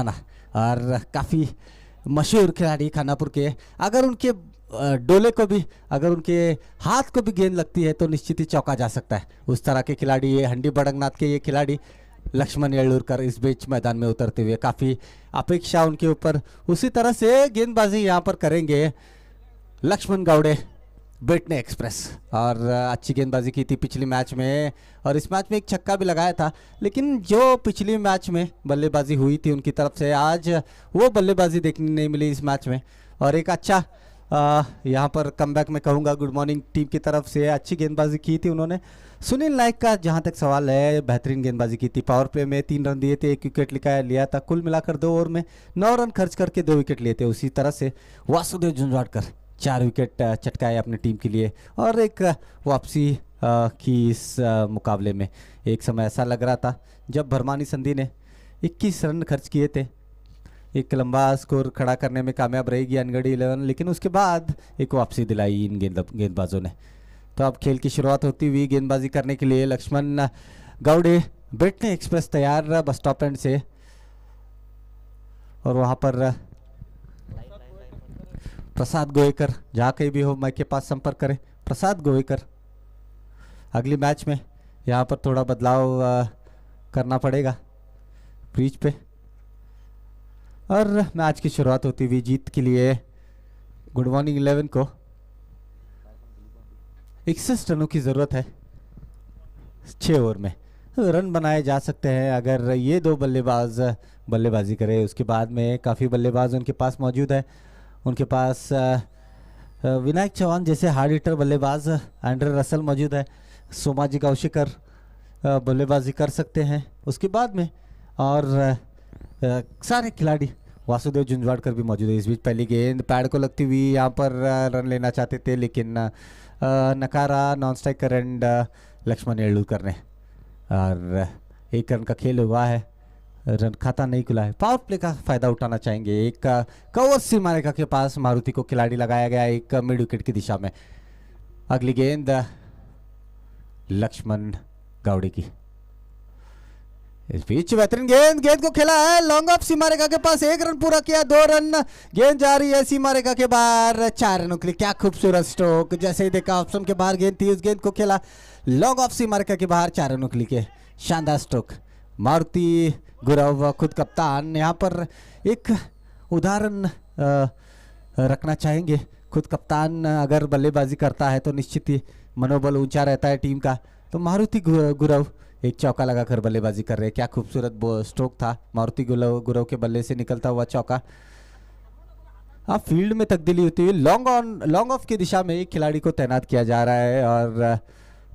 ना, और काफ़ी मशहूर खिलाड़ी खानापुर के। अगर उनके डोले को भी, अगर उनके हाथ को भी गेंद लगती है तो निश्चित ही चौका जा सकता है। उस तरह के खिलाड़ी ये हंडी बड़ंगनाथ के ये खिलाड़ी लक्ष्मण येलुरकर इस बीच मैदान में उतरते हुए काफ़ी अपेक्षा उनके ऊपर। उसी तरह से गेंदबाजी यहाँ पर करेंगे लक्ष्मण गावड़े बेटने एक्सप्रेस। और अच्छी गेंदबाजी की थी पिछली मैच में, और इस मैच में एक छक्का भी लगाया था। लेकिन जो पिछली मैच में बल्लेबाजी हुई थी उनकी तरफ से, आज वो बल्लेबाजी देखने नहीं मिली इस मैच में। और एक अच्छा यहाँ पर कमबैक में कहूँगा गुड मॉर्निंग टीम की तरफ से अच्छी गेंदबाजी की थी उन्होंने। सुनील नाइक का जहाँ तक सवाल है, बेहतरीन गेंदबाजी की थी। पावर प्ले में 3 रन दिए थे, 1 विकेट लिया था। कुल मिलाकर 2 ओवर में 9 रन खर्च करके 2 विकेट लिए थे। उसी तरह से वासुदेव जुंजवाड़कर 4 विकेट चटकाए अपनी टीम के लिए, और एक वापसी की इस मुकाबले में। एक समय ऐसा लग रहा था जब भरमानी संधि ने 21 रन खर्च किए थे, एक लंबा स्कोर खड़ा करने में कामयाब रहेगी अनगढ़ी 11, लेकिन उसके बाद एक वापसी दिलाई इन गेंदबाजों ने। तो अब खेल की शुरुआत होती हुई गेंदबाजी करने के लिए लक्ष्मण गावड़े बेटने एक्सप्रेस तैयार बस स्टॉप एंड से, और वहाँ पर प्रसाद गोवेकर जहाँ कहीं भी हो माइक के पास संपर्क करें। प्रसाद गोवेकर, अगली मैच में यहाँ पर थोड़ा बदलाव करना पड़ेगा पिच पे। और मैच की शुरुआत होती हुई जीत के लिए गुड मॉर्निंग 11 को 61 रनों की ज़रूरत है 6 ओवर में। रन बनाए जा सकते हैं अगर ये 2 बल्लेबाज बल्लेबाजी करें। उसके बाद में काफ़ी बल्लेबाज उनके पास मौजूद है। उनके पास विनायक चौहान जैसे हार्ड हिटर बल्लेबाज, एंड्रे रसल मौजूद है, सोमाजी कौशिकर बल्लेबाजी कर सकते हैं उसके बाद में, और सारे खिलाड़ी, वासुदेव जुंजवाड़कर भी मौजूद है। इस बीच पहली गेंद पैड को लगती हुई, यहाँ पर रन लेना चाहते थे लेकिन नकारा नॉन स्ट्राइकर एंड लक्ष्मण येलुरकर ने, और 1 रन का खेल हुआ है, रन खाता नहीं खुला है। पावर प्ले का फायदा उठाना चाहेंगे। एक कवर सीमारेखा के पास मारुति को खिलाड़ी लगाया गया, एक मिड विकेट की दिशा में। अगली गेंद लक्ष्मण गावड़े की, इस बीच बेहतरीन गेंद को खेला है लॉन्ग ऑफ सीमारेखा के पास, 1 रन पूरा किया, 2 रन। गेंद जा रही है सीमारेखा के बाहर, 4 रनों के लिए। क्या खूबसूरत स्ट्रोक, जैसे ही देखा ऑप्शन के बाहर गेंद थी, उस गेंद को खेला लॉन्ग ऑफ सीमारेखा के बाहर, 4 रनों के लिए। शानदार स्ट्रोक। मारुति गुरव खुद कप्तान यहाँ पर एक उदाहरण रखना चाहेंगे। खुद कप्तान अगर बल्लेबाजी करता है तो निश्चित ही मनोबल ऊंचा रहता है टीम का। तो मारुति गुरव एक चौका लगाकर बल्लेबाजी कर रहे हैं। क्या खूबसूरत स्ट्रोक था मारुति गुरव के बल्ले से निकलता हुआ चौका। अब फील्ड में तब्दीली होती हुई लॉन्ग ऑफ की दिशा में एक खिलाड़ी को तैनात किया जा रहा है, और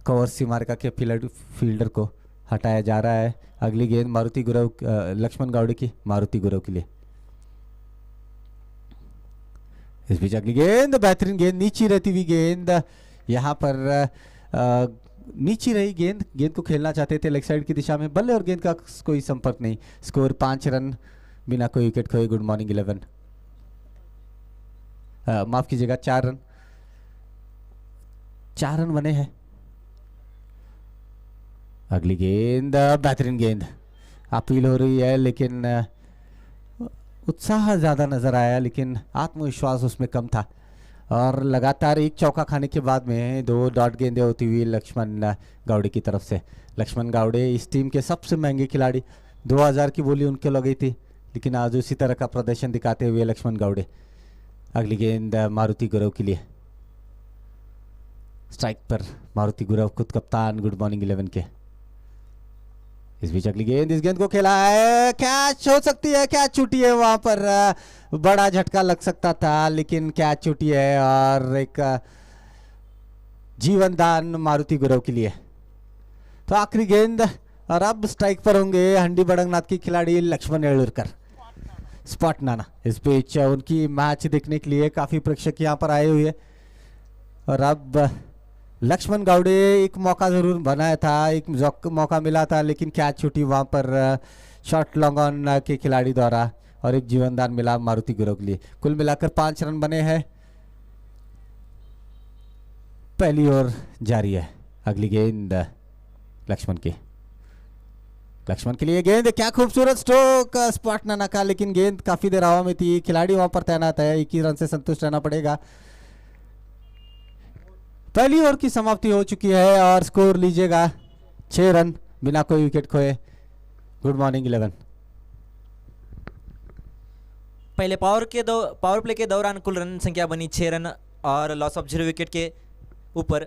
कवर सीमारेखा के फील्डर को हटाया जा रहा है। अगली गेंद मारुति गुरव, लक्ष्मण गावड़े की मारुति गुरव के लिए। इस बीच अगली गेंद बेहतरीन गेंद, नीची रहती हुई गेंद, यहाँ पर नीची रही गेंद को खेलना चाहते थे लेग साइड की दिशा में। बल्ले और गेंद का कोई संपर्क नहीं। स्कोर 5 रन बिना कोई विकेट खोए। गुड मॉर्निंग 11, माफ कीजिएगा 4 रन बने हैं। अगली गेंद बेहतरीन गेंद, अपील हो रही है लेकिन उत्साह ज़्यादा नजर आया, लेकिन आत्मविश्वास उसमें कम था। और लगातार एक चौका खाने के बाद में 2 डॉट गेंदें होती हुई लक्ष्मण गावड़े की तरफ से। लक्ष्मण गावड़े इस टीम के सबसे महंगे खिलाड़ी, 2000 की बोली उनके लगी थी, लेकिन आज उसी तरह का प्रदर्शन दिखाते हुए लक्ष्मण गावड़े। अगली गेंद मारुति गुरव के लिए, स्ट्राइक पर मारुति गुरव खुद कप्तान गुड मॉर्निंग 11 के। इस बीच अगली गेंद, इस गेंद को खेला है, कैच हो सकती है, कैच छूटी है। वहां पर बड़ा झटका लग सकता था लेकिन कैच छूटी है, और एक जीवन दान मारुति गुरव के लिए। तो आखिरी गेंद, और अब स्ट्राइक पर होंगे हंडी बड़ंगनाथ की खिलाड़ी लक्ष्मण येलुरकर, स्पॉट नाना। इस बीच उनकी मैच देखने के लिए काफी प्रेक्षक यहाँ पर आए हुए, और अब लक्ष्मण गावड़े एक मौका जरूर बनाया था, एक मौका मिला था लेकिन कैच छूटी वहां पर शॉर्ट लॉन्ग ऑन के खिलाड़ी द्वारा, और एक जीवनदान मिला मारुति गुरव के लिए। कुल मिलाकर 5 रन बने हैं। पहली ओवर जारी है। अगली गेंद लक्ष्मण की, लक्ष्मण के लिए गेंद, क्या खूबसूरत स्ट्रोक, स्पॉट ना नका, लेकिन गेंद काफी देर हवा में थी, खिलाड़ी वहां पर तैनात है, 21 रन से संतुष्ट रहना पड़ेगा। पहली ओवर की समाप्ति हो चुकी है और स्कोर लीजिएगा 6 रन बिना कोई विकेट खोए। Good morning 11। पहले पावर प्ले के दौरान कुल रन संख्या बनी 6 रन और लॉस ऑफ 0 विकेट के ऊपर।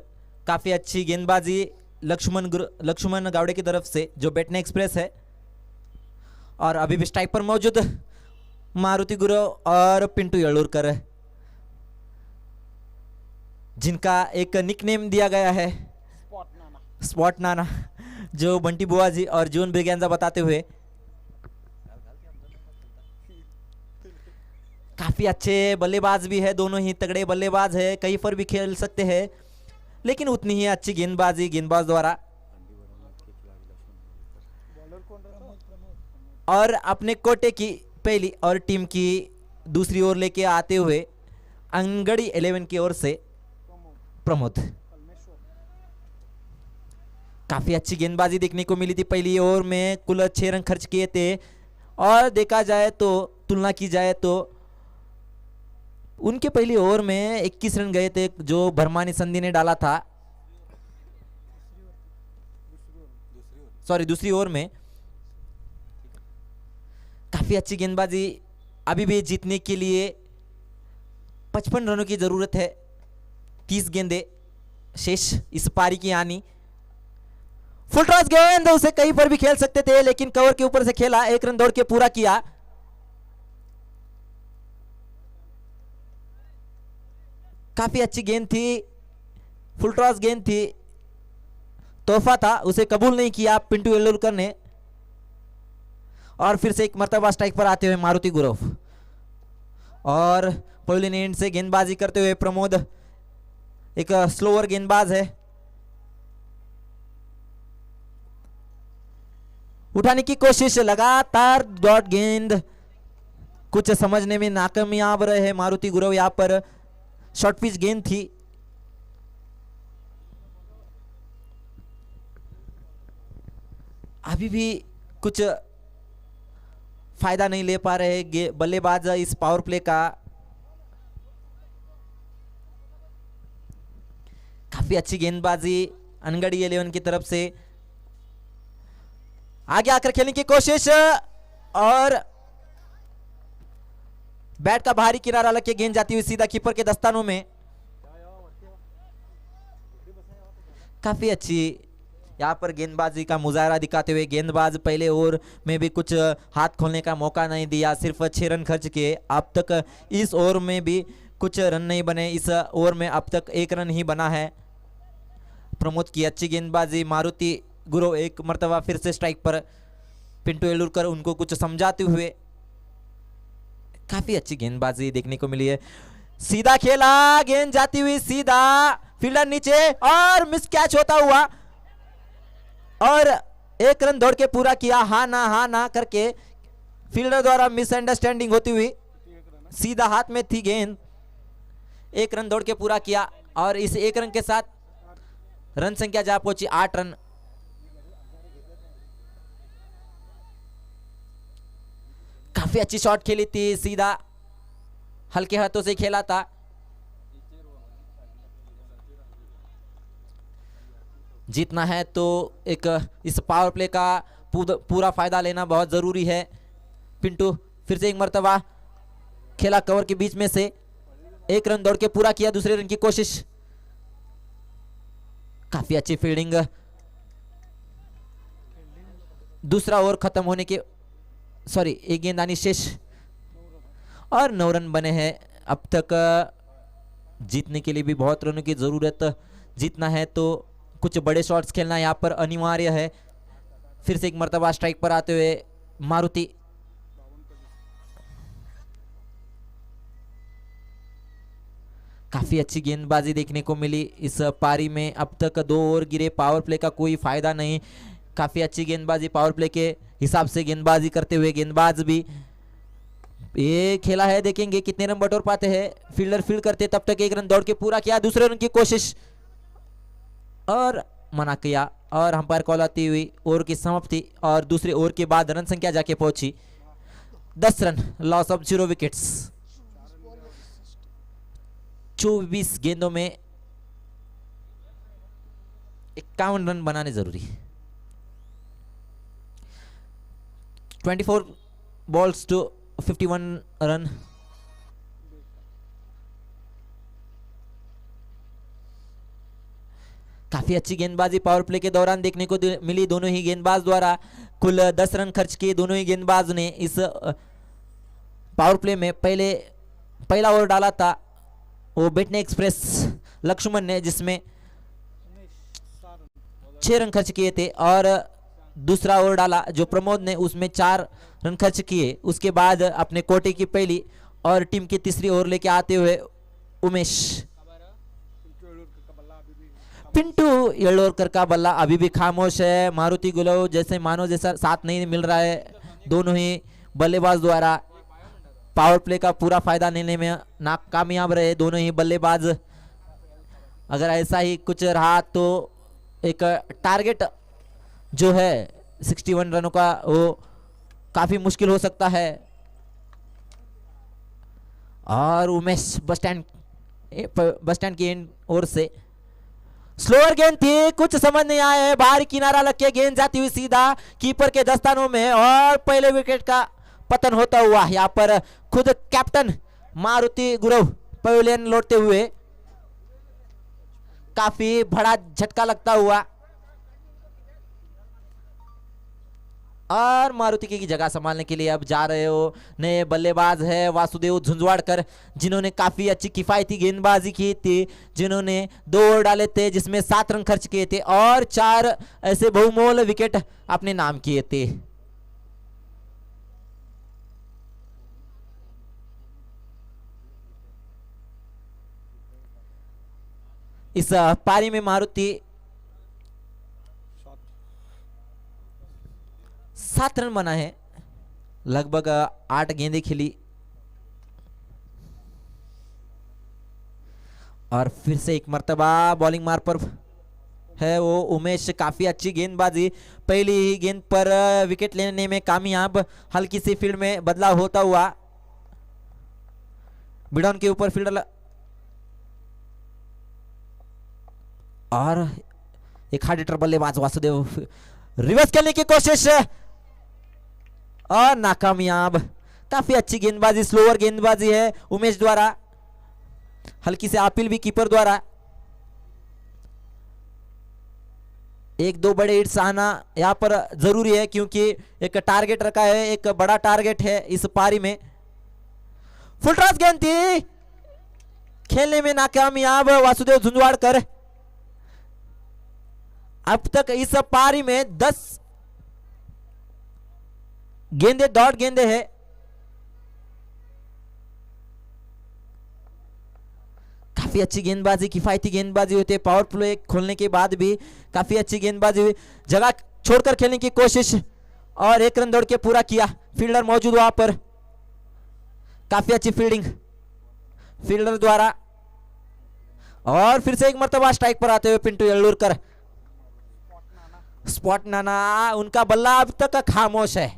काफ़ी अच्छी गेंदबाजी लक्ष्मण गावड़े की तरफ से, जो बैटने एक्सप्रेस है। और अभी भी स्ट्राइक पर मौजूद मारुति गुरव और पिंटू येलुरकर, जिनका एक निकनेम दिया गया है स्पॉट नाना, जो बंटी बुआ जी और जून ब्रिगेंजा बताते हुए। काफी अच्छे बल्लेबाज भी है, दोनों ही तगड़े बल्लेबाज है, कहीं पर भी खेल सकते हैं, लेकिन उतनी ही अच्छी गेंदबाजी गेंदबाज द्वारा। और अपने कोटे की पहली और टीम की दूसरी ओर लेके आते हुए अंगड़ी 11 की ओर से प्रमोद। काफी अच्छी गेंदबाजी देखने को मिली थी पहली ओवर में, कुल 6 रन खर्च किए थे। और देखा जाए तो, तुलना की जाए तो उनके पहली ओवर में 21 रन गए थे, जो भरमानी संधि ने डाला था। सॉरी, दूसरी ओवर में। काफी अच्छी गेंदबाजी। अभी भी जीतने के लिए 55 रनों की जरूरत है, 30 गेंदें शेष इस पारी की आनी। फुल टॉस गेंद, उसे कहीं पर भी खेल सकते थे, लेकिन कवर के ऊपर से खेला, 1 रन दौड़ के पूरा किया। काफी अच्छी गेंद थी, फुल टॉस गेंद थी, तोहफा था, उसे कबूल नहीं किया पिंटू येलुरकर ने। और फिर से एक मर्तबा स्ट्राइक पर आते हुए मारुति गुरव और पॉलिन एंड से गेंदबाजी करते हुए प्रमोद, एक स्लोअर गेंदबाज है। उठाने की कोशिश, लगातार डॉट गेंद, कुछ समझने में नाकामयाब रहे मारुति गुरव। यहां पर शॉर्ट पिच गेंद थी। अभी भी कुछ फायदा नहीं ले पा रहे बल्लेबाज इस पावर प्ले का। काफी अच्छी गेंदबाजी अनगढ़ी 11 की तरफ से, आगे आकर खेलने की कोशिश और बैट का बाहरी किनारा लग के गेंद जाती हुई सीधा कीपर के दस्तानों में। काफी अच्छी यहां पर गेंदबाजी का मुजाहरा दिखाते हुए गेंदबाज पहले ओवर में भी कुछ हाथ खोलने का मौका नहीं दिया, सिर्फ 6 रन खर्च किए। अब तक इस ओवर में भी कुछ रन नहीं बने, इस ओवर में अब तक 1 रन ही बना है। प्रमोद की अच्छी गेंदबाजी, मारुति गुरु एक मर्तबा फिर से स्ट्राइक पर, पिंटू येलुरकर उनको कुछ समझाते हुए। काफी अच्छी गेंदबाजी देखने को मिली है। सीधा खेला, गेंद जाती हुई सीधा, फील्डर नीचे और मिस कैच होता हुआ और 1 रन दौड़ के पूरा किया। हाँ ना करके फील्डर द्वारा मिसअंडरस्टैंडिंग होती हुई सीधा हाथ में थी गेंद, 1 रन दौड़ के पूरा किया और इस 1 रन के साथ रन संख्या जा पहुंची 8 रन। काफी अच्छी शॉट खेली थी, सीधा हल्के हाथों से खेला था। जीतना है तो एक इस पावर प्ले का पूरा फायदा लेना बहुत जरूरी है। पिंटू फिर से एक मर्तबा खेला कवर के बीच में से, 1 रन दौड़ के पूरा किया, दूसरे रन की कोशिश। काफी अच्छी फील्डिंग। दूसरा ओवर खत्म होने के, सॉरी, एक गेंद आनी शेष और 9 रन बने हैं। अब तक जीतने के लिए भी बहुत रनों की जरूरत। जीतना है तो कुछ बड़े शॉट्स खेलना यहाँ पर अनिवार्य है। फिर से एक मर्तबा स्ट्राइक पर आते हुए मारुति। काफी अच्छी गेंदबाजी देखने को मिली इस पारी में। अब तक 2 ओवर गिरे, पावर प्ले का कोई फायदा नहीं। काफी अच्छी गेंदबाजी पावर प्ले के हिसाब से गेंदबाजी करते हुए गेंदबाज भी ये खेला है। देखेंगे कितने रन बटोर पाते हैं। फील्डर फील्ड करते तब तक 1 रन दौड़ के पूरा किया, दूसरे रन की कोशिश और मना किया और अंपायर कॉल आती हुई ओवर की समाप्ति और दूसरे ओवर के बाद रन संख्या जाके पहुंची 10 रन, लॉस ऑफ 0 विकेट्स। 24 गेंदों में 51 रन बनाने जरूरी है। 24 बॉल्स टू 51 रन। काफी अच्छी गेंदबाजी पावर प्ले के दौरान देखने को मिली दोनों ही गेंदबाज द्वारा। कुल 10 रन खर्च किए दोनों ही गेंदबाज ने इस पावर प्ले में। पहला ओवर डाला था वो बेटने एक्सप्रेस लक्ष्मण ने, जिसमें 6 रन खर्च किए थे, और दूसरा ओवर डाला जो प्रमोद ने, उसमें 4 रन खर्च किए। उसके बाद अपने कोटे की पहली और टीम की तीसरी ओवर लेके आते हुए उमेश। पिंटू येलोरकर का बल्ला अभी भी खामोश है। मारुति गुलव जैसे मानो जैसा साथ नहीं मिल रहा है। दोनों ही बल्लेबाज द्वारा पावर प्ले का पूरा फायदा लेने में नाकामयाब रहे दोनों ही बल्लेबाज। अगर ऐसा ही कुछ रहा तो एक टारगेट जो है 61 रनों का वो काफी मुश्किल हो सकता है। और उमेश बस स्टैंड की एंड ओर से स्लोअर गेंद थी, कुछ समझ नहीं आया है। बाहर किनारा लग के गेंद जाती हुई सीधा कीपर के दस्तानों में और पहले विकेट का पतन होता हुआ यहाँ पर खुद कैप्टन मारुति गुरव पवेलियन लौटते हुए काफी बड़ा झटका लगता हुआ। और मारुति की जगह संभालने के लिए अब जा रहे हो नए बल्लेबाज है वासुदेव झुंझुवाड़कर, जिन्होंने काफी अच्छी किफायती गेंदबाजी की थी, जिन्होंने 2 ओवर डाले थे जिसमें 7 रन खर्च किए थे और 4 ऐसे बहुमोल विकेट अपने नाम किए थे। इस पारी में मारुति 7 रन बना है, लगभग 8 गेंदें खेली। और फिर से एक मर्तबा बॉलिंग मार पर है वो उमेश। काफी अच्छी गेंदबाजी, पहली ही गेंद पर विकेट लेने में कामयाब। हल्की सी फील्ड में बदलाव होता हुआ बिडॉन के ऊपर फील्डर और एक हार्ड हिटर बल्लेबाज वासुदेव रिवर्स खेलने की कोशिश और नाकामयाब। काफी अच्छी गेंदबाजी, स्लोअर गेंदबाजी है उमेश द्वारा, हल्की से अपील भी कीपर द्वारा। 1-2 बड़े हिट्स आना यहाँ पर जरूरी है क्योंकि एक टारगेट रखा है, एक बड़ा टारगेट है इस पारी में। फुल टॉस गेंद थी, खेलने में नाकामयाब वासुदेव झुंझुवाड़कर। अब तक इस पारी में 10 गेंदे डॉट गेंदे है। काफी अच्छी गेंदबाजी, किफायती गेंदबाजी होती है। पावर प्ले खोलने के बाद भी काफी अच्छी गेंदबाजी हुई, जगह छोड़कर खेलने की कोशिश और 1 रन दौड़ के पूरा किया। फील्डर मौजूद वहां पर, काफी अच्छी फील्डिंग फील्डर द्वारा। और फिर से एक मर्तबा स्ट्राइक पर आते हुए पिंटू येल्लूरकर। स्पॉट नाना, उनका बल्ला अब तक खामोश है।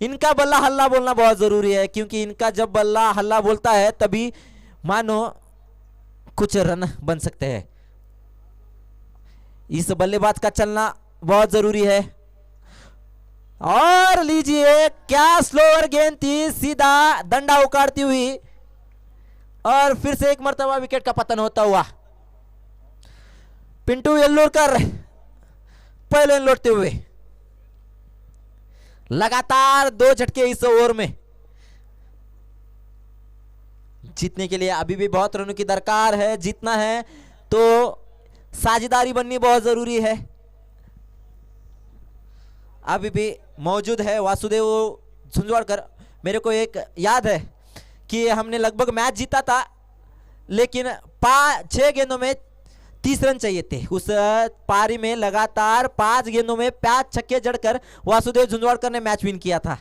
इनका बल्ला हल्ला बोलना बहुत जरूरी है क्योंकि इनका जब बल्ला हल्ला बोलता है तभी मानो कुछ रन बन सकते हैं। इस बल्लेबाज का चलना बहुत जरूरी है। और लीजिए, क्या स्लोअर गेंद थी, सीधा डंडा उखाड़ती हुई और फिर से एक मर्तबा विकेट का पतन होता हुआ। पिंटू येल्लूरकर पहले लौटते हुए, लगातार 2 झटके इस ओवर में। जीतने के लिए अभी भी बहुत रनों की दरकार है। जीतना है तो साझेदारी बननी बहुत जरूरी है। अभी भी मौजूद है वासुदेव झुंझुवाड़कर। मेरे को एक याद है कि हमने लगभग मैच जीता था, लेकिन 6 गेंदों में 30 रन चाहिए थे। उस पारी में लगातार 5 गेंदों में 5 छक्के जड़कर वासुदेव झुंझुवाड़कर ने मैच विन किया था।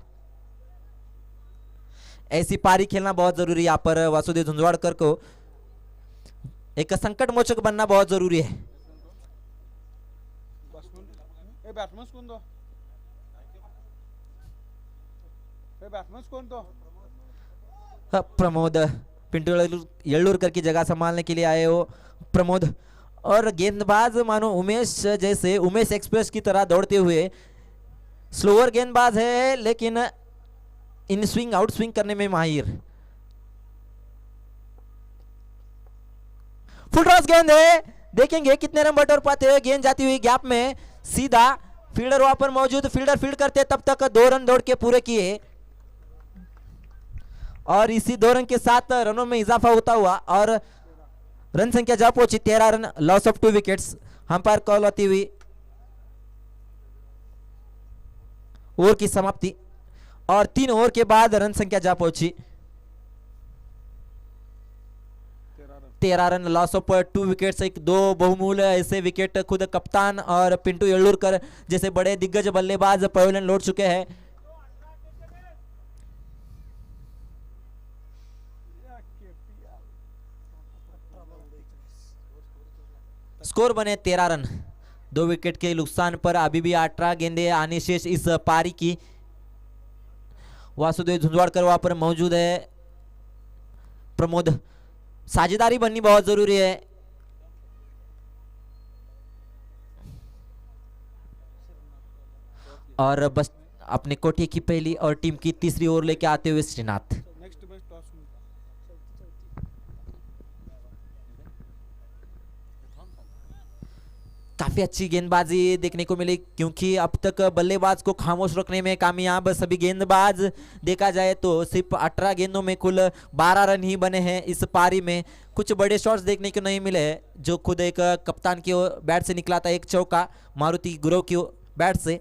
ऐसी पारी खेलना बहुत जरूरी है। यहाँ पर वासुदेव झुंझुवाड़कर को एक संकट मोचक बनना बहुत जरूरी है। प्रमोद पिंटू येल्लूरकर की जगह संभालने के लिए आए हो प्रमोद। और गेंदबाज मानो उमेश जैसे उमेश एक्सप्रेस की तरह दौड़ते हुए, स्लोअर गेंदबाज है लेकिन इन स्विंग आउट स्विंग करने में माहिर। फुल टॉस गेंद है, देखेंगे कितने रन बटोर पाते हैं। गेंद जाती हुई गैप में सीधा, फील्डर वहां पर मौजूद, फील्डर फील्ड करते तब तक 2 रन दौड़ के पूरे किए और इसी 2 रन के साथ रनों में इजाफा होता हुआ और रन संख्या जा पहुंची 13 run, loss of 2 wickets. Umpire call होती हुई ओवर की समाप्ति और 3 ओवर के बाद रन संख्या जा पहुंची 13 रन, लॉस ऑफ 2 विकेट्स। एक 2 बहुमूल्य ऐसे विकेट खुद कप्तान और पिंटू येल्लूरकर जैसे बड़े दिग्गज बल्लेबाज पवेलियन लौट चुके हैं। स्कोर बने 13 रन, 2 विकेट के नुकसान पर अभी भी 18 गेंदे आने शेष इस पारी की। वासुदेव झुंझुवाड़कर वहां पर मौजूद है। प्रमोद, साझेदारी बननी बहुत जरूरी है। और बस अपने कोठे की पहली और टीम की तीसरी ओवर लेके आते हुए श्रीनाथ। काफी अच्छी गेंदबाजी देखने को मिली क्योंकि अब तक बल्लेबाज को खामोश रखने में कामयाब सभी गेंदबाज। देखा जाए तो सिर्फ 18 गेंदों में कुल 12 रन ही बने हैं इस पारी में। कुछ बड़े शॉट्स देखने को नहीं मिले हैं, जो खुद एक कप्तान की बैट से निकला था, एक चौका मारुति गुरव की बैट से,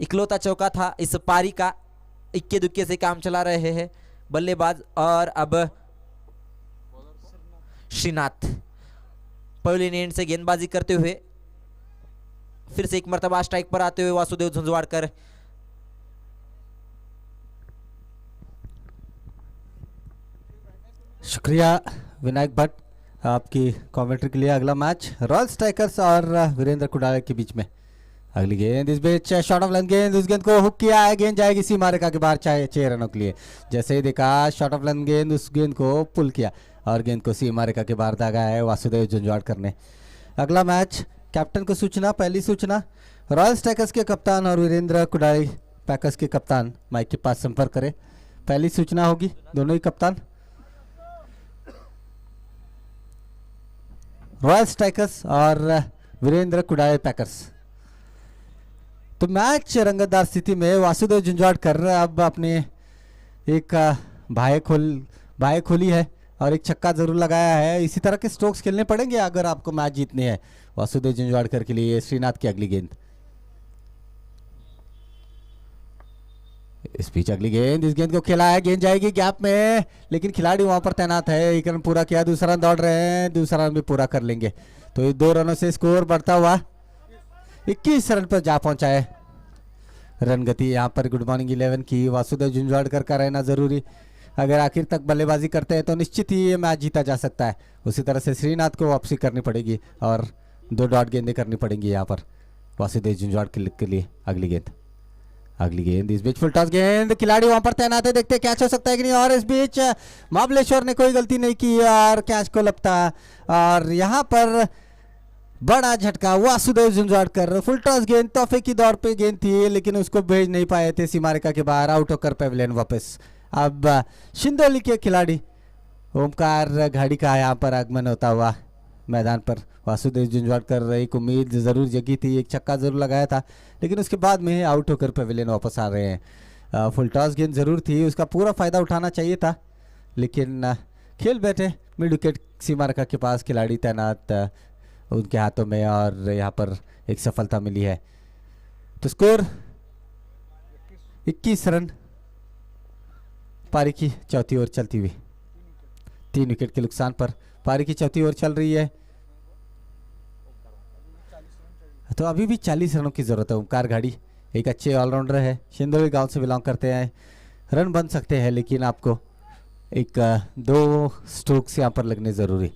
इकलौता चौका था इस पारी का। इक्के दुक्के से काम चला रहे हैं बल्लेबाज। और अब श्रीनाथ पवेलियन एंड से गेंदबाजी करते हुए फिर से एक मर्तबा स्ट्राइक पर आते हुए वासुदेव झुंझुवाड़कर। शुक्रिया विनायक भट्ट आपकी कमेंट्री के लिए। अगला मैच रॉयल स्ट्राइकर्स और वीरेंद्र कुडाले के बीच में। अगली गेंद इस बीच शॉट ऑफ लेंथ गेंद, उस गेंद को हुक किया है, गेंद जाएगी सीमा रेखा के बाहर 6 रनों के लिए। जैसे ही देखा शॉट ऑफ लेंथ गेंद, उस गेंद को पुल किया और गेंद को सीमा रेखा के बाहर दागा है वासुदेव झुंझुवाड़कर ने। अगला मैच कैप्टन को सूचना, पहली सूचना, रॉयल स्ट्राइकर्स के कप्तान और वीरेंद्र कुडाली पैकर्स के कप्तान माइक के पास संपर्क करें। पहली सूचना होगी, दोनों ही कप्तान रॉयल स्ट्राइकर्स और वीरेंद्र कुडाली पैकर्स। तो मैच रंगतदार स्थिति में वासुदेव झुंझुवाड़कर अब अपने एक बाहें खोली है और एक छक्का जरूर लगाया है। इसी तरह के स्ट्रोक्स खेलने पड़ेंगे अगर आपको मैच जीतने हैं वासुदेव झुंझुवाड़कर के लिए। श्रीनाथ की अगली गेंद, इस बीच अगली गेंद, इस गेंद को खेला है, गेंद जाएगी गैप में लेकिन खिलाड़ी वहां पर तैनात है। 1 रन पूरा किया, दूसरा रन दौड़ रहे हैं, दूसरा रन भी पूरा कर लेंगे। तो ये 2 रनों से स्कोर बढ़ता हुआ 21 रन पर जा पहुंचा है। रन गति यहाँ पर गुड मॉर्निंग 11 की वासुदेव झुंझुवाड़कर का रहना जरूरी। अगर आखिर तक बल्लेबाजी करते हैं तो निश्चित ही ये मैच जीता जा सकता है। उसी तरह से श्रीनाथ को वापसी करनी पड़ेगी और 2 डॉट गेंदें करनी पड़ेंगी यहाँ पर वासुदेव झुंझुवाड़कर के लिए। अगली गेंद इस बीच फुल टॉस गेंद, खिलाड़ी वहां पर तैनात है, देखते कैच हो सकता है कि नहीं। और इस बीच महाबलेश्वर ने कोई गलती नहीं की और कैच को लपटा और यहाँ पर बड़ा झटका वासुदेव झुंझुवाड़कर। फुल टॉस गेंद तोहफे की दौड़ पे गेंद थी लेकिन उसको भेज नहीं पाए थे सीमा रेखा के बाहर, आउट होकर पवेलियन वापस। अब शिंदोली के खिलाड़ी ओमकार घाड़ी का यहाँ पर आगमन होता हुआ मैदान पर। वासुदेव झुंझुवाड़कर एक उम्मीद जरूर जगी थी, एक छक्का जरूर लगाया था लेकिन उसके बाद में आउट होकर पवेलियन वापस आ रहे हैं। फुल टॉस गेंद जरूर थी, उसका पूरा फायदा उठाना चाहिए था लेकिन खेल बैठे मिड विकेट सीमा रेखा के पास खिलाड़ी तैनात उनके हाथों में और यहाँ पर एक सफलता मिली है। तो स्कोर 21 रन, पारी की चौथी ओवर चलती हुई 3 विकेट के नुकसान पर पारी की चौथी ओवर चल रही है। तो अभी भी 40 रनों की जरूरत है। ओमकार घाड़ी एक अच्छे ऑलराउंडर है, शिंदोली गांव से बिलोंग करते हैं, रन बन सकते हैं लेकिन आपको एक 2 स्ट्रोक्स यहाँ पर लगने ज़रूरी।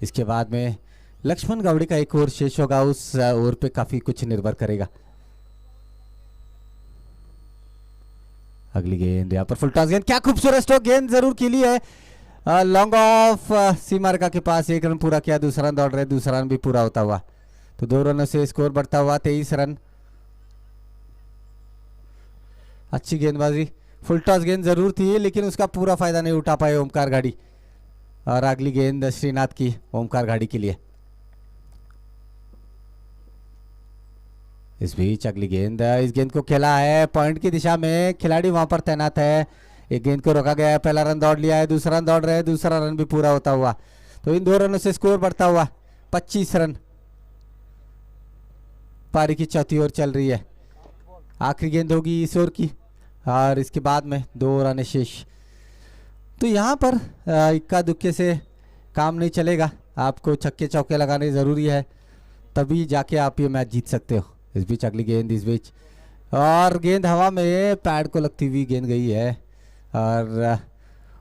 इसके बाद में लक्ष्मण गावड़े का एक ओवर शेष होगा, उस ओवर पे काफी कुछ निर्भर करेगा। अगली गेंद यहाँ पर फुल टॉस गेंद, क्या खूबसूरत स्ट्रोक, गेंद जरूर खेली है लॉन्ग ऑफ सीमा रेखा के पास। एक रन पूरा किया, दूसरा रन दौड़ रहे, दूसरा रन भी पूरा होता हुआ, तो 2 रनों से स्कोर बढ़ता हुआ 23 रन। अच्छी गेंदबाजी, फुल टॉस गेंद जरूर थी लेकिन उसका पूरा फायदा नहीं उठा पाए ओमकार घाटी। और अगली गेंद श्रीनाथ की ओमकार घाटी के लिए। इस बीच अगली गेंद, इस गेंद को खेला है पॉइंट की दिशा में, खिलाड़ी वहां पर तैनात है। एक गेंद को रोका गया है, पहला रन दौड़ लिया है, दूसरा रन दौड़ रहे हैं, दूसरा रन भी पूरा होता हुआ, तो इन 2 रनों से स्कोर बढ़ता हुआ 25 रन। पारी की चौथी ओवर चल रही है, आखिरी गेंद होगी इस ओवर की और इसके बाद में 2 रन शेष। तो यहाँ पर इक्का दुक्के से काम नहीं चलेगा, आपको छक्के चौके लगाने ज़रूरी है, तभी जाके आप ये मैच जीत सकते हो। इस बीच अगली गेंद, इस बीच और गेंद हवा में पैड को लगती हुई गेंद गई है और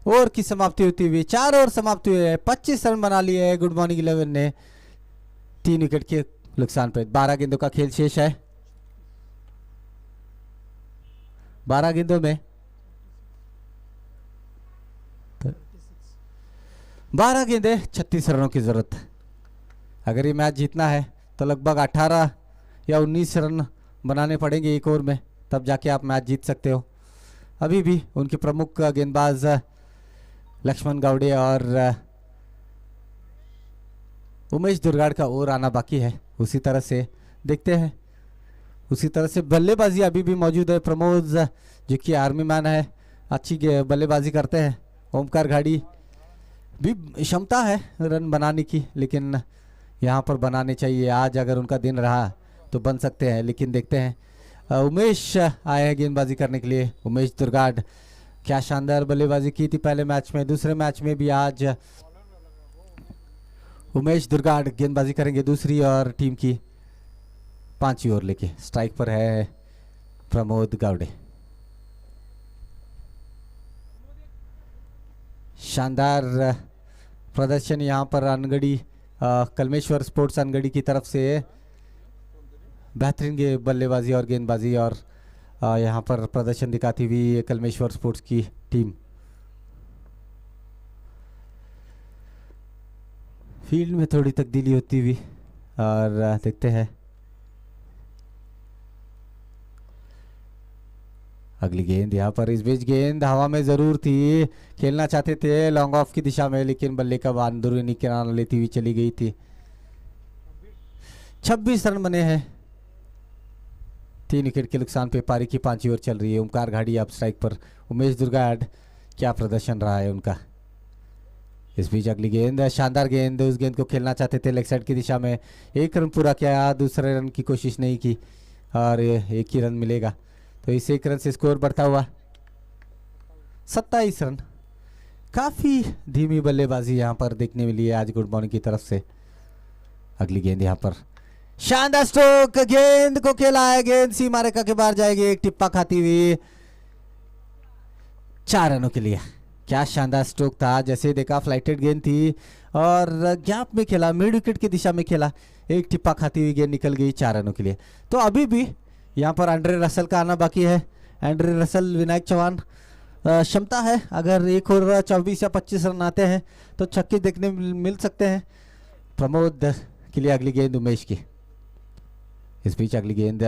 ओवर की समाप्ति होती हुई 4 ओवर समाप्ति हुई है। 25 रन बना लिए है गुड मॉर्निंग 11 ने 3 विकेट के नुकसान पे। 12 गेंदों का खेल शेष है, 12 गेंदों में 12 गेंदे 36 रनों की जरूरत। अगर ये मैच जीतना है तो लगभग 18 या 19 रन बनाने पड़ेंगे एक ओवर में, तब जाके आप मैच जीत सकते हो। अभी भी उनके प्रमुख गेंदबाज लक्ष्मण गावड़े और उमेश दुर्गाड़ का ओवर आना बाकी है। उसी तरह से देखते हैं, उसी तरह से बल्लेबाजी अभी भी मौजूद है। प्रमोद जो कि आर्मी मैन है, अच्छी बल्लेबाजी करते हैं। ओमकार घाटी भी क्षमता है रन बनाने की, लेकिन यहाँ पर बनाने चाहिए। आज अगर उनका दिन रहा तो बन सकते हैं, लेकिन देखते हैं। उमेश आए हैं गेंदबाजी करने के लिए। उमेश दुर्गाड़ क्या शानदार बल्लेबाजी की थी पहले मैच में, दूसरे मैच में भी आज उमेश दुर्गाड़ गेंदबाजी करेंगे दूसरी और टीम की 5वीं ओवर लेके। स्ट्राइक पर है प्रमोद गावड़े। शानदार प्रदर्शन यहाँ पर अनगढ़ी कलमेश्वर स्पोर्ट्स अनगढ़ी की तरफ से, बेहतरीन बल्लेबाजी और गेंदबाजी और यहाँ पर प्रदर्शन दिखाती हुई कलमेश्वर स्पोर्ट्स की टीम। फील्ड में थोड़ी तब्दीली होती हुई और देखते हैं अगली गेंद यहाँ पर। इस बीच गेंद हवा में जरूर थी, खेलना चाहते थे लॉन्ग ऑफ की दिशा में, लेकिन बल्ले का अंदरूनी किनारा लेती हुई चली गई थी। 26 रन बने हैं 3 विकेट के नुकसान पे। पारी की 5वीं ओवर चल रही है। ओमकार घाटी अब स्ट्राइक पर। उमेश दुर्गाड़ क्या प्रदर्शन रहा है उनका। इस बीच अगली गेंद, शानदार गेंद, उस गेंद को खेलना चाहते थे लेग साइड की दिशा में। 1 रन पूरा किया, दूसरे रन की कोशिश नहीं की और 1 ही रन मिलेगा, तो इस 1 रन से स्कोर बढ़ता हुआ 27 रन। काफी धीमी बल्लेबाजी यहाँ पर देखने मिली है आज गुड मॉर्निंग की तरफ से। अगली गेंद यहाँ पर, शानदार स्ट्रोक, गेंद को खेला है, गेंद सीमा रेखा के बाहर जाएगी, एक टिप्पा खाती हुई 4 रनों के लिए। क्या शानदार स्ट्रोक था, जैसे देखा फ्लाइटेड गेंद थी और गैप में खेला, मिड विकेट की दिशा में खेला, एक टिप्पा खाती हुई गेंद निकल गई 4 रनों के लिए। तो अभी भी यहाँ पर एंड्रे रसल का आना बाकी है। एंड्रे रसल, विनायक चौहान क्षमता है, अगर 1 ओवर 24 या 25 रन आते हैं तो छक्के देखने मिल सकते हैं। प्रमोद के लिए अगली गेंद उमेश की। इस बीच अगली गेंद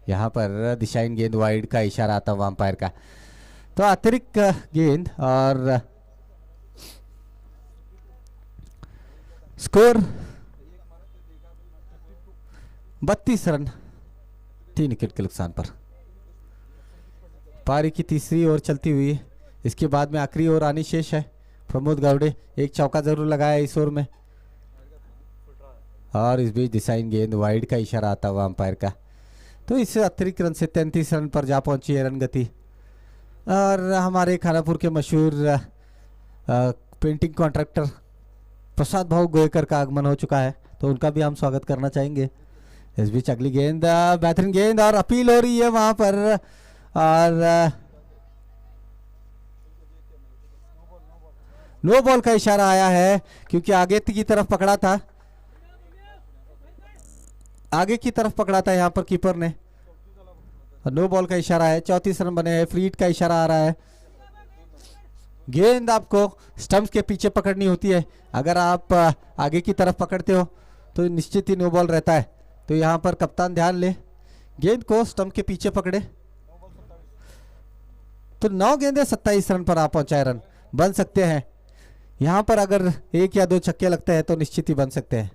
यहाँ पर दिशाहीन गेंद, वाइड का इशारा आता हुआ अंपायर का, तो अतिरिक्त गेंद और स्कोर 32 रन 3 विकेट के नुकसान पर। पारी की तीसरी ओवर चलती हुई, इसके बाद में आखिरी ओवर आनी शेष है। प्रमोद गावड़े एक चौका जरूर लगाया इस ओवर में और इस बीच दिशाहीन गेंद, वाइड का इशारा आता हुआ अंपायर का, तो इस अतिरिक्त रन से 33 रन पर जा पहुंची है रन गति। और हमारे खानापुर के मशहूर पेंटिंग कॉन्ट्रैक्टर प्रसाद भाऊ गोयकर का आगमन हो चुका है, तो उनका भी हम स्वागत करना चाहेंगे। इस बीच अगली गेंद, बेहतरीन गेंद और अपील हो रही है वहां पर, और नो बॉल का इशारा आया है क्योंकि आगे की तरफ पकड़ा था। आगे की तरफ पकड़ा था यहाँ पर कीपर ने। नो बॉल का इशारा है, 34 रन बने हैं, फ्री हिट का इशारा आ रहा है। गेंद आपको स्टंप्स के पीछे पकड़नी होती है, अगर आप आगे की तरफ पकड़ते हो तो निश्चित ही नो बॉल रहता है। तो यहाँ पर कप्तान ध्यान ले, गेंद को स्टंप के पीछे पकड़े तो 9 गेंदे 27 रन पर आप पहुंचाए, रन बन सकते हैं। यहाँ पर अगर 1 या 2 छक्के लगते हैं तो निश्चित ही बन सकते हैं।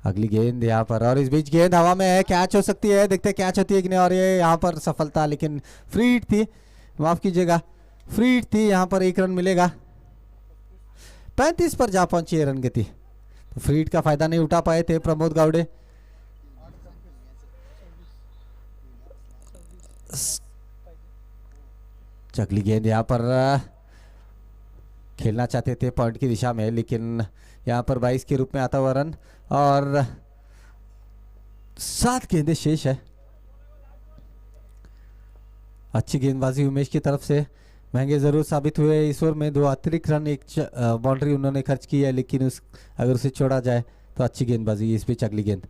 अगली गेंद यहाँ पर, और इस बीच गेंद हवा में है, कैच हो सकती है, देखते कैच होती है कि नहीं। और ये यहाँ पर सफलता, लेकिन फ्री हिट थी, माफ कीजिएगा, फ्री हिट थी। यहाँ पर 1 रन मिलेगा। 35 पर जा पहुंची है रन गति, तो फ्री हिट का फायदा नहीं उठा पाए थे प्रमोद गावड़े। अगली गेंद यहाँ पर खेलना चाहते थे पॉइंट की दिशा में, लेकिन यहाँ पर 22 के रूप में आता हुआ रन, और 7 गेंदें शेष है। अच्छी गेंदबाजी उमेश की तरफ से, महंगे जरूर साबित हुए इस ओवर में। 2 अतिरिक्त रन, 1 बाउंड्री उन्होंने खर्च की है, लेकिन अगर उसे छोड़ा जाए तो अच्छी गेंदबाजी। इस बीच अगली गेंद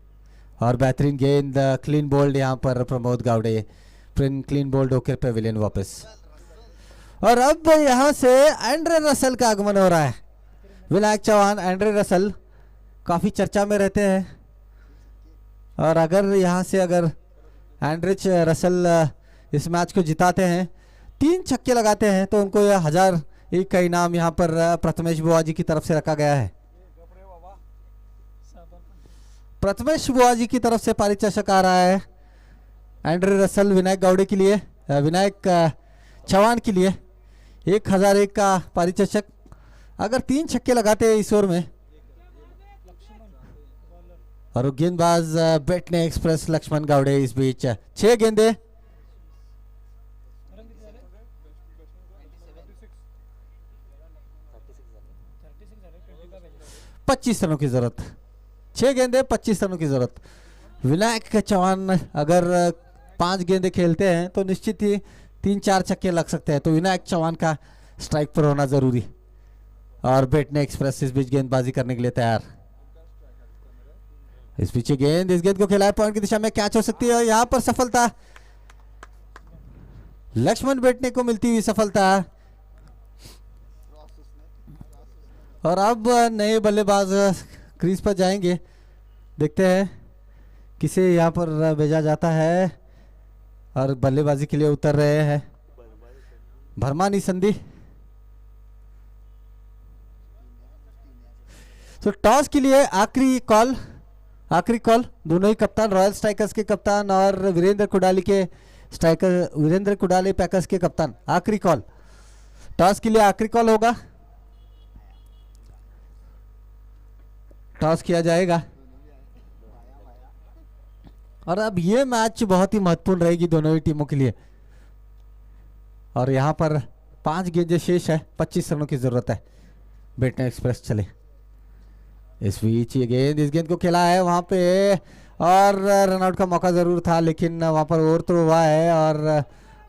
और बेहतरीन गेंद, क्लीन बोल्ड यहाँ पर प्रमोद गावड़े, क्लीन बोल्ड होकर पेविलियन वापस। और अब यहाँ से एंड्रे रसल का आगमन हो रहा है। विनायक चौहान, एंड्रे रसल काफी चर्चा में रहते हैं, और अगर यहाँ से अगर एंड्रिच रसल इस मैच को जिताते हैं, 3 छक्के लगाते हैं, तो उनको यह 1001 का इनाम यहाँ पर प्रथमेश बुआजी की तरफ से रखा गया है। प्रथमेश बुआजी की तरफ से पारितोषिक आ रहा है एंड्रे रसल विनायक गावड़े के लिए, विनायक चौहान के लिए 1001 का पारितोषिक। अगर 3 छक्के लगाते हैं इस ओवर में, और गेंदबाज बेटने एक्सप्रेस लक्ष्मण गावड़े इस बीच 6 गेंदे 25 रनों की जरूरत, 6 गेंदे 25 रनों की जरूरत। विनायक चौहान अगर 5 गेंदे खेलते हैं तो निश्चित ही 3-4 छक्के लग सकते हैं, तो विनायक चौहान का स्ट्राइक पर होना जरूरी। और बेटने एक्सप्रेस इस बीच गेंदबाजी करने के लिए तैयार। इस पीछे गेंद, इस गेंद को खेला है पॉइंट की दिशा में, कैच हो सकती है। यहाँ पर सफलता, लक्ष्मण बेटने को मिलती हुई सफलता। और अब नए बल्लेबाज क्रीज पर जाएंगे, देखते हैं किसे यहाँ पर भेजा जाता है। और बल्लेबाजी के लिए उतर रहे हैं भरमानी संधि। तो टॉस के लिए आखिरी कॉल, दोनों ही कप्तान, रॉयल स्ट्राइकर्स के कप्तान और वीरेंद्र कुडाली के स्ट्राइकर, वीरेंद्र कुडाली पैकर्स के कप्तान, आखिरी कॉल, टॉस के लिए आखिरी कॉल होगा। टॉस किया जाएगा, और अब ये मैच बहुत ही महत्वपूर्ण रहेगी दोनों ही टीमों के लिए। और यहाँ पर 5 गेंदें शेष है, 25 रनों की जरूरत है, बेटने एक्सप्रेस चले। इस बीच ये गेंद, इस गेंद को खेला है वहां पे, और रनआउट का मौका जरूर था, लेकिन वहां पर ओवर थ्रो हुआ है और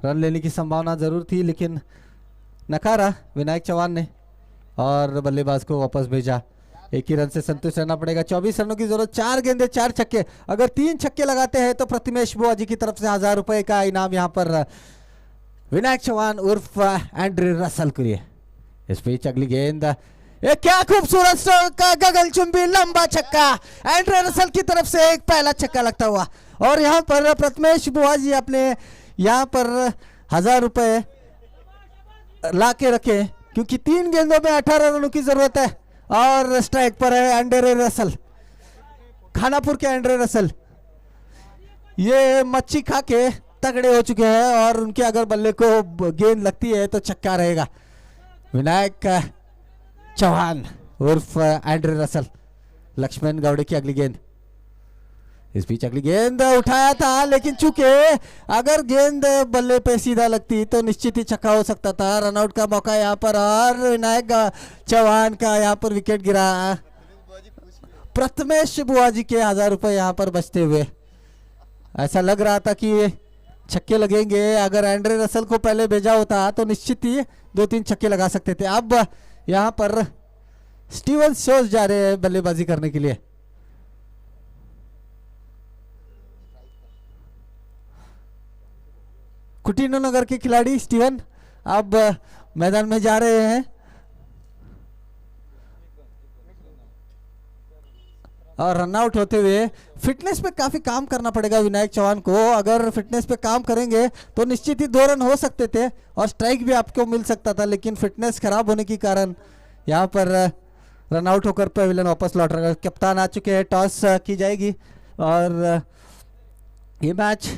रन लेने की संभावना जरूर थी, लेकिन नकारा विनायक चौहान ने और बल्लेबाज को वापस भेजा। 1 ही रन से संतुष्ट रहना पड़ेगा। 24 रनों की जरूरत, 4 गेंदे 4 छक्के। अगर 3 छक्के लगाते हैं तो प्रथमेश बुआजी की तरफ से 1000 रुपए का इनाम यहाँ पर विनायक चौहान उर्फ एंड्रे रसल के लिए। इस बीच अगली गेंद, ये क्या खूबसूरत का गगनचुंबी लंबा छक्का, एंड्रे रसल की तरफ से एक पहला छक्का लगता हुआ। और यहाँ पर प्रथमेश बुआजी अपने यहाँ पर 1000 रुपए ला के रखे, क्योंकि 3 गेंदों में 18 रनों की जरूरत है, और स्ट्राइक पर है एंड्रे रसल, खानापुर के एंड्रे रसल। ये मच्छी खा के तगड़े हो चुके हैं, और उनके अगर बल्ले को गेंद लगती है तो छक्का रहेगा। विनायक चौहान उर्फ एंड्रे रसल, लक्ष्मण गावड़े की अगली गेंद। इस बीच अगली गेंद उठाया था, लेकिन चूंकि अगर गेंद बल्ले पे सीधा लगती तो निश्चित ही छक्का हो सकता था। रनआउट का मौका यहाँ पर, और विनायक चौहान का यहाँ पर विकेट गिरा। प्रथमेश बुआजी के 1000 रुपए यहाँ पर बचते हुए, ऐसा लग रहा था कि छक्के लगेंगे। अगर एंड्रे रसल को पहले भेजा होता तो निश्चित ही 2-3 छक्के लगा सकते थे। अब यहाँ पर स्टीवन शोज जा रहे हैं बल्लेबाजी करने के लिए, कुटिनो नगर के खिलाड़ी स्टीवन अब मैदान में जा रहे हैं और रन आउट होते हुए। फिटनेस पे काफी काम करना पड़ेगा विनायक चौहान को। अगर फिटनेस पे काम करेंगे तो निश्चित ही 2 रन हो सकते थे और स्ट्राइक भी आपको मिल सकता था, लेकिन फिटनेस खराब होने के कारण यहाँ पर रन आउट होकर पवेलियन वापस लौट रहा है। कप्तान आ चुके हैं, टॉस की जाएगी और ये मैच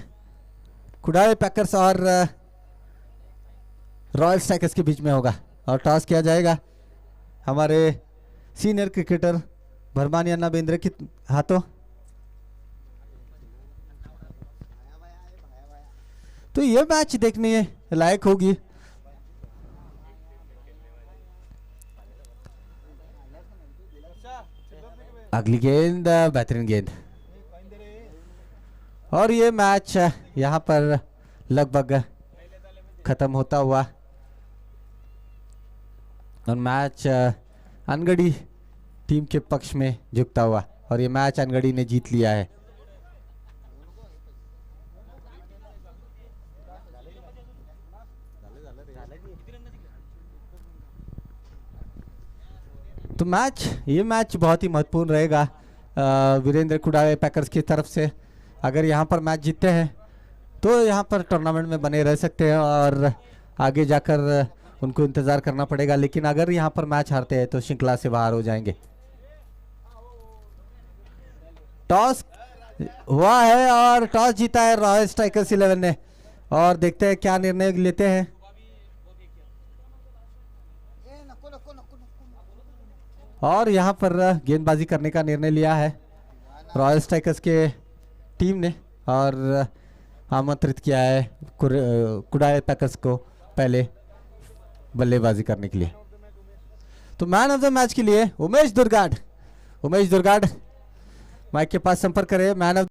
कुडाई पैकर्स और रॉयल स्ट्राइकर्स के बीच में होगा और टॉस किया जाएगा हमारे सीनियर क्रिकेटर भरमानी अन्ना बेंद्रे के हाथों। तो ये मैच देखने लायक होगी। अगली गेंद बेहतरीन गेंद और ये मैच यहाँ पर लगभग खत्म होता हुआ और मैच अनगढ़ी टीम के पक्ष में झुकता हुआ और ये मैच अनगढ़ी ने जीत लिया है। तो ये मैच बहुत ही महत्वपूर्ण रहेगा वीरेंद्र कुडाई पैकर्स की तरफ से। अगर यहाँ पर मैच जीतते हैं तो यहाँ पर टूर्नामेंट में बने रह सकते हैं और आगे जाकर उनको इंतजार करना पड़ेगा, लेकिन अगर यहाँ पर मैच हारते हैं तो श्रृंखला से बाहर हो जाएंगे। टॉस हुआ है और टॉस जीता है रॉयल स्ट्राइकर्स 11 ने और देखते हैं क्या निर्णय लेते हैं। और यहाँ पर गेंदबाजी करने का निर्णय लिया है रॉयल स्ट्राइकर्स के टीम ने और आमंत्रित किया है कुडाई पैकर्स को पहले बल्लेबाजी करने के लिए। तो मैन ऑफ द मैच के लिए उमेश दुर्गाड़ माइक के पास संपर्क करें। Man of